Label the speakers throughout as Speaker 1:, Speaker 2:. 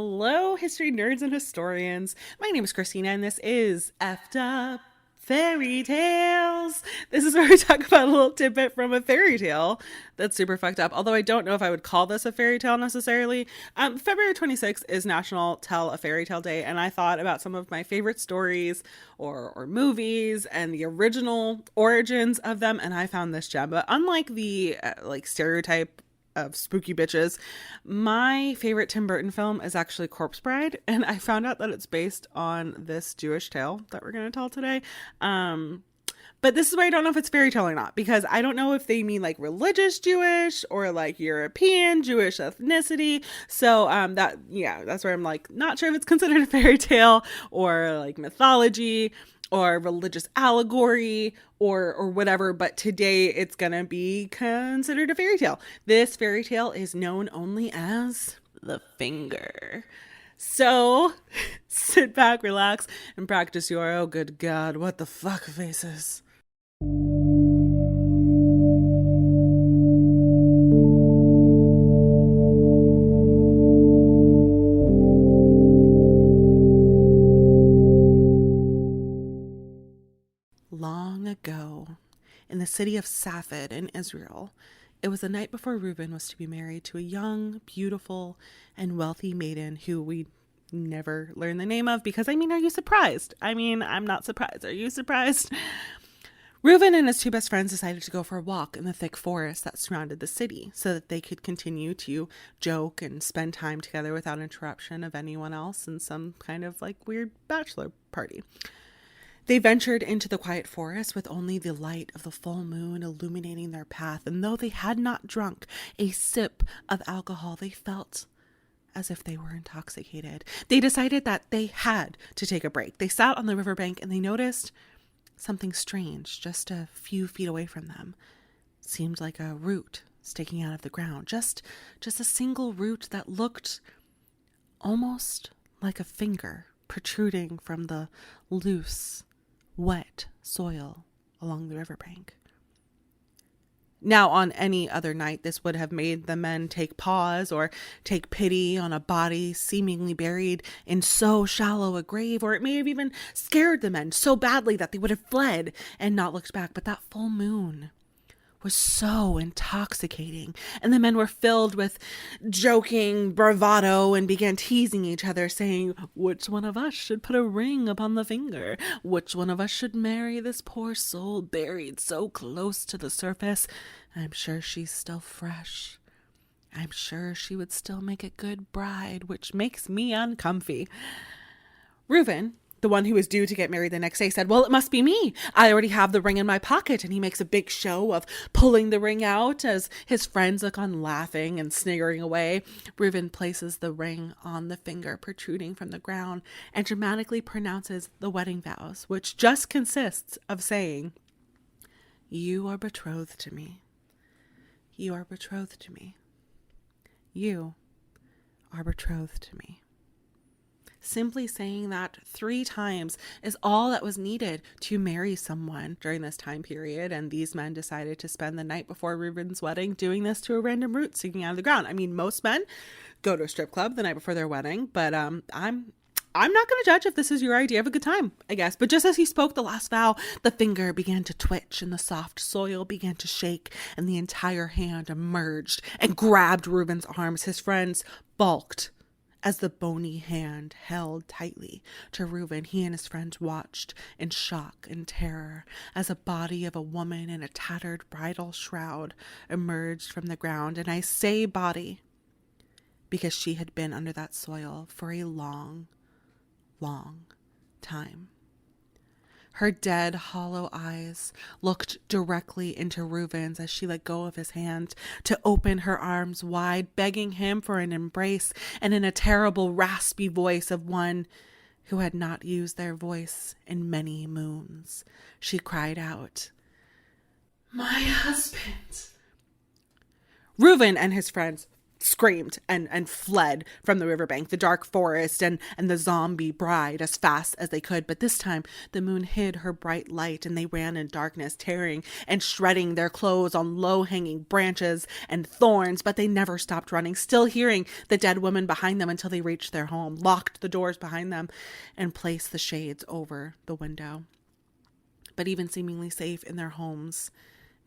Speaker 1: Hello, history nerds and historians. My name is Krystina, and this is Effed Up Fairy Tales. This is where we talk about a little tidbit from a fairy tale that's super fucked up. Although I don't know if I would call this a fairy tale necessarily. February 26th is National Tell a Fairy Tale Day, and I thought about some of my favorite stories or movies and the original origins of them, and I found this gem. But unlike the stereotype of spooky bitches, my favorite Tim Burton film is actually Corpse Bride, and I found out that it's based on this Jewish tale that we're going to tell today. But this is where I don't know if it's fairy tale or not, because I don't know if they mean like religious Jewish or like European Jewish ethnicity. So that's where I'm like not sure if it's considered a fairy tale or like mythology or religious allegory or whatever, but today it's gonna be considered a fairy tale. This fairy tale is known only as The Finger. So sit back, relax, and practice your oh good god, what the fuck faces. Long ago, in the city of Safed in Israel, it was the night before Reuben was to be married to a young, beautiful, and wealthy maiden who we never learn the name of because, are you surprised? I'm not surprised. Are you surprised? Reuben and his two best friends decided to go for a walk in the thick forest that surrounded the city so that they could continue to joke and spend time together without interruption of anyone else in some kind of like weird bachelor party. They ventured into the quiet forest with only the light of the full moon illuminating their path, and though they had not drunk a sip of alcohol, they felt as if they were intoxicated. They decided that they had to take a break. They sat on the riverbank and they noticed something strange just a few feet away from them. It seemed like a root sticking out of the ground, just a single root that looked almost like a finger protruding from the loose, wet soil along the riverbank. Now, on any other night, this would have made the men take pause or take pity on a body seemingly buried in so shallow a grave, or it may have even scared the men so badly that they would have fled and not looked back. But that full moon was so intoxicating, and the men were filled with joking bravado and began teasing each other, saying, which one of us should put a ring upon the finger? Which one of us should marry this poor soul buried so close to the surface? I'm sure she's still fresh. I'm sure she would still make a good bride, which makes me uncomfy. Reuben, the one who was due to get married the next day, said, well, it must be me. I already have the ring in my pocket. And he makes a big show of pulling the ring out as his friends look on laughing and sniggering away. Reuben places the ring on the finger protruding from the ground and dramatically pronounces the wedding vows, which just consists of saying, you are betrothed to me. You are betrothed to me. You are betrothed to me. Simply saying that 3 times is all that was needed to marry someone during this time period, and these men decided to spend the night before Reuben's wedding doing this to a random root sticking out of the ground. Most men go to a strip club the night before their wedding, but I'm not going to judge if this is your idea of a good time, I guess. But just as he spoke the last vow, the finger began to twitch and the soft soil began to shake, and the entire hand emerged and grabbed Reuben's arms. His friends balked as the bony hand held tightly to Reuben. He and his friends watched in shock and terror as a body of a woman in a tattered bridal shroud emerged from the ground. And I say body because she had been under that soil for a long, long time. Her dead, hollow eyes looked directly into Reuben's as she let go of his hand to open her arms wide, begging him for an embrace, and in a terrible, raspy voice of one who had not used their voice in many moons, she cried out, my husband. Reuben and his friends screamed and fled from the riverbank, the dark forest, and the zombie bride as fast as they could. But this time the moon hid her bright light, and they ran in darkness, tearing and shredding their clothes on low-hanging branches and thorns. But they never stopped running, still hearing the dead woman behind them, until they reached their home, locked the doors behind them, and placed the shades over the window. But even seemingly safe in their homes,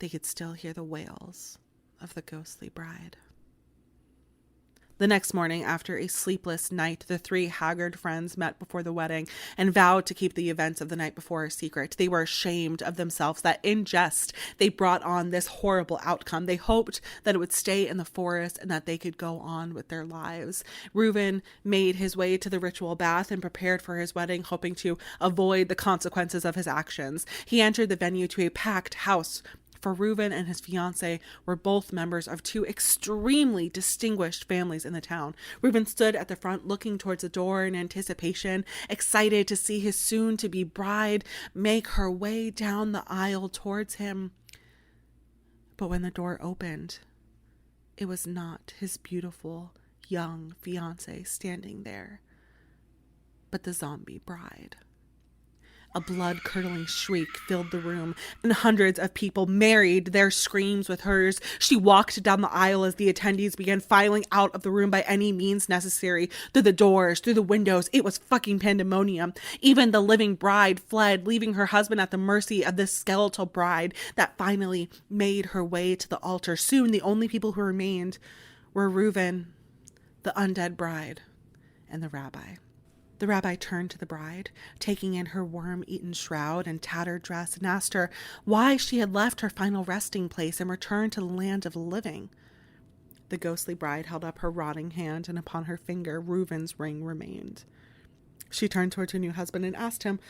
Speaker 1: they could still hear the wails of the ghostly bride. The next morning, after a sleepless night, the three haggard friends met before the wedding and vowed to keep the events of the night before a secret. They were ashamed of themselves that in jest they brought on this horrible outcome. They hoped that it would stay in the forest and that they could go on with their lives. Reuben made his way to the ritual bath and prepared for his wedding, hoping to avoid the consequences of his actions. He entered the venue to a packed house, for Reuben and his fiancée were both members of two extremely distinguished families in the town. Reuben stood at the front looking towards the door in anticipation, excited to see his soon-to-be bride make her way down the aisle towards him. But when the door opened, it was not his beautiful, young fiancée standing there, but the zombie bride. A blood-curdling shriek filled the room, and hundreds of people married their screams with hers. She walked down the aisle as the attendees began filing out of the room by any means necessary, through the doors, through the windows. It was fucking pandemonium. Even the living bride fled, leaving her husband at the mercy of this skeletal bride that finally made her way to the altar. Soon, the only people who remained were Reuben, the undead bride, and the rabbi. The rabbi turned to the bride, taking in her worm-eaten shroud and tattered dress, and asked her why she had left her final resting place and returned to the land of the living. The ghostly bride held up her rotting hand, and upon her finger Reuben's ring remained. She turned towards her new husband and asked him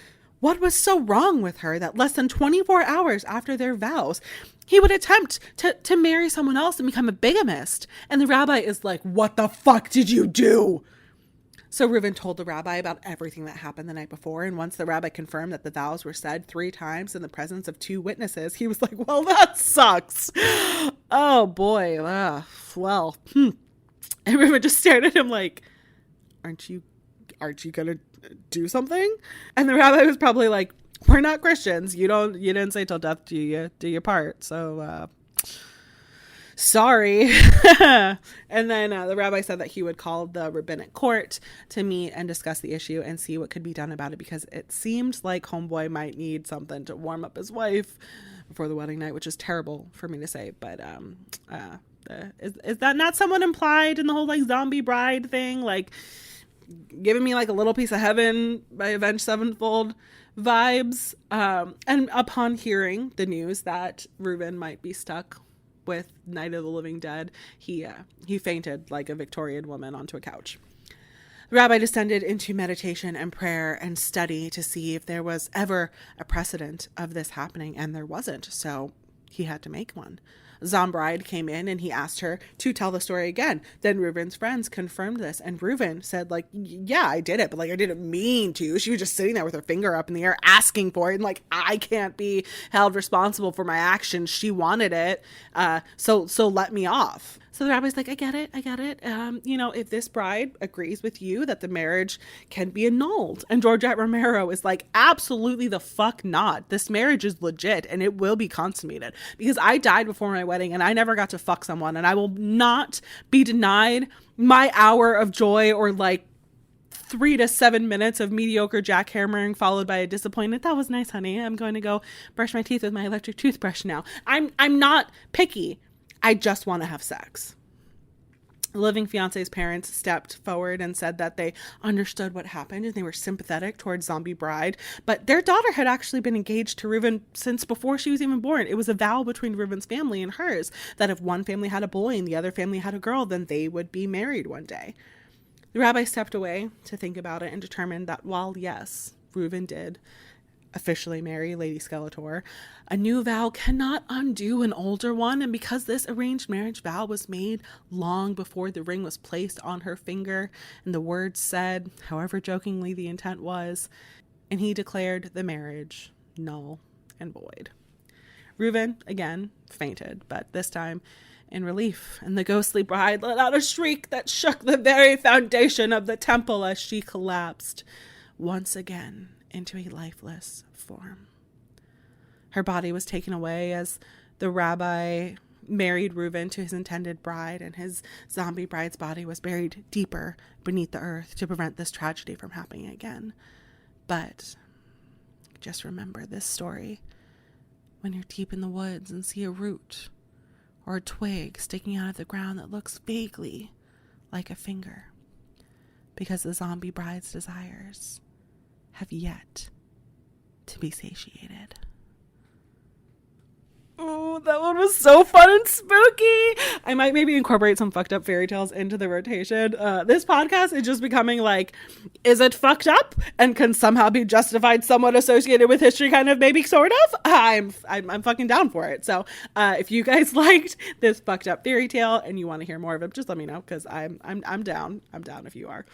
Speaker 1: what was so wrong with her that less than 24 hours after their vows, he would attempt to marry someone else and become a bigamist. And the rabbi is like, "What the fuck did you do?" So Reuben told the rabbi about everything that happened the night before, and once the rabbi confirmed that the vows were said 3 times in the presence of 2 witnesses, he was like, "Well, that sucks. Oh boy. And Reuben just stared at him like, aren't you gonna do something?" And the rabbi was probably like, "We're not Christians. You didn't say till death do you part. So, sorry." And then the rabbi said that he would call the rabbinic court to meet and discuss the issue and see what could be done about it, because it seemed like homeboy might need something to warm up his wife before the wedding night, which is terrible for me to say. But is that not somewhat implied in the whole like zombie bride thing? Like giving me like a little piece of heaven by Avenged Sevenfold vibes. And upon hearing the news that Reuben might be stuck with Night of the Living Dead, he fainted like a Victorian woman onto a couch. The rabbi descended into meditation and prayer and study to see if there was ever a precedent of this happening, and there wasn't, so he had to make one. Zombride came in and he asked her to tell the story again. Then Reuben's friends confirmed this, and Reuben said, like, "Yeah, I did it, but like I didn't mean to. She was just sitting there with her finger up in the air asking for it, and like I can't be held responsible for my actions. She wanted it, so let me off." So the rabbi's like, I get it. If this bride agrees with you that the marriage can be annulled. And Georgette Romero is like, absolutely the fuck not. This marriage is legit and it will be consummated, because I died before my wedding and I never got to fuck someone, and I will not be denied my hour of joy or like 3 to 7 minutes of mediocre jackhammering followed by a disappointed, "That was nice, honey. I'm going to go brush my teeth with my electric toothbrush now." I'm not picky. I just want to have sex. The living fiance's parents stepped forward and said that they understood what happened and they were sympathetic towards zombie bride, but their daughter had actually been engaged to Reuben since before she was even born. It was a vow between Reuben's family and hers that if one family had a boy and the other family had a girl, then they would be married one day. The rabbi stepped away to think about it and determined that while, yes, Reuben did officially marry Lady Skeletor, a new vow cannot undo an older one, and because this arranged marriage vow was made long before the ring was placed on her finger and the words said, however jokingly the intent was, and he declared the marriage null and void. Reuben, again, fainted, but this time in relief, and the ghostly bride let out a shriek that shook the very foundation of the temple as she collapsed once again into a lifeless form. Her body was taken away as the rabbi married Reuben to his intended bride, and his zombie bride's body was buried deeper beneath the earth to prevent this tragedy from happening again. But just remember this story when you're deep in the woods and see a root or a twig sticking out of the ground that looks vaguely like a finger, because the zombie bride's desires have yet to be satiated. Oh, that one was so fun and spooky. I might maybe incorporate some fucked up fairy tales into the rotation. This podcast is just becoming like, is it fucked up and can somehow be justified, somewhat associated with history, kind of, maybe, sort of. I'm fucking down for it. So if you guys liked this fucked up fairy tale and you want to hear more of it, just let me know, because I'm down. I'm down if you are.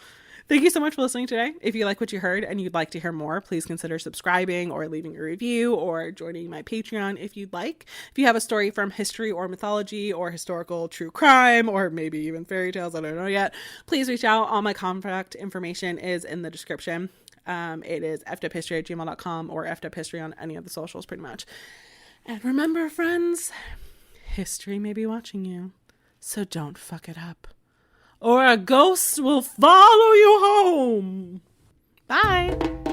Speaker 1: Thank you so much for listening today. If you like what you heard and you'd like to hear more, please consider subscribing or leaving a review or joining my Patreon if you'd like. If you have a story from history or mythology or historical true crime or maybe even fairy tales, I don't know yet, please reach out. All my contact information is in the description. It is effeduphistory@gmail.com or effeduphistory on any of the socials pretty much. And remember, friends, history may be watching you, so don't fuck it up, or a ghost will follow you home. Bye.